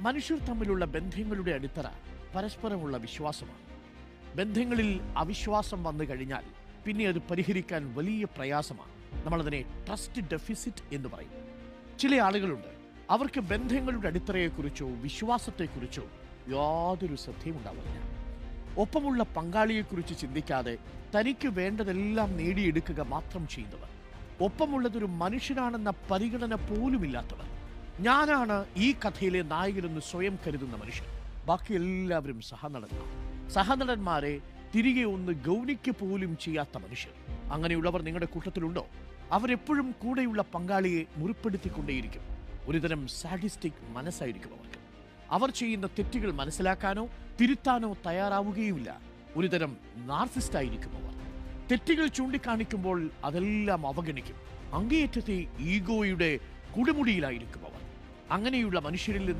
മനുഷ്യർ തമ്മിലുള്ള ബന്ധങ്ങളുടെ അടിത്തറ പരസ്പരമുള്ള വിശ്വാസമാണ്. ബന്ധങ്ങളിൽ അവിശ്വാസം വന്നു കഴിഞ്ഞാൽ പിന്നെ അത് പരിഹരിക്കാൻ വലിയ പ്രയാസമാണ്. നമ്മളതിനെ ട്രസ്റ്റ് ഡെഫിസിറ്റ് എന്ന് പറയും. ചില ആളുകളുണ്ട്, അവർക്ക് ബന്ധങ്ങളുടെ അടിത്തറയെക്കുറിച്ചോ വിശ്വാസത്തെക്കുറിച്ചോ യാതൊരു ശ്രദ്ധയും ഉണ്ടാവില്ല. ഒപ്പമുള്ള പങ്കാളിയെക്കുറിച്ച് ചിന്തിക്കാതെ തനിക്ക് വേണ്ടതെല്ലാം നേടിയെടുക്കുക മാത്രം ചെയ്യുന്നവർ, ഒപ്പമുള്ളതൊരു മനുഷ്യനാണെന്ന പരിഗണന പോലുമില്ലാത്തവർ, ഞാനാണ് ഈ കഥയിലെ നായകനെന്ന് സ്വയം കരുതുന്ന മനുഷ്യർ. ബാക്കി എല്ലാവരും സഹനടന്മാരെ തിരികെ ഒന്ന് ഗൗനിക്ക് പോലും ചെയ്യാത്ത മനുഷ്യർ. അങ്ങനെയുള്ളവർ നിങ്ങളുടെ കൂട്ടത്തിലുണ്ടോ? അവരെപ്പോഴും കൂടെയുള്ള പങ്കാളിയെ മുറിപ്പെടുത്തിക്കൊണ്ടേയിരിക്കും. ഒരുതരം സാഡിസ്റ്റിക് മനസ്സായിരിക്കും അവർക്ക്. അവർ ചെയ്യുന്ന തെറ്റുകൾ മനസ്സിലാക്കാനോ തിരുത്താനോ തയ്യാറാവുകയുമില്ല. ഒരുതരം നാർസിസ്റ്റ് ആയിരിക്കും അവർ. തെറ്റുകൾ ചൂണ്ടിക്കാണിക്കുമ്പോൾ അതെല്ലാം അവഗണിക്കും. അങ്ങേയറ്റത്തെ ഈഗോയുടെ കുടിമുടിയിലായിരിക്കും അവർ. അങ്ങനെയുള്ള മനുഷ്യരിൽ നിന്ന്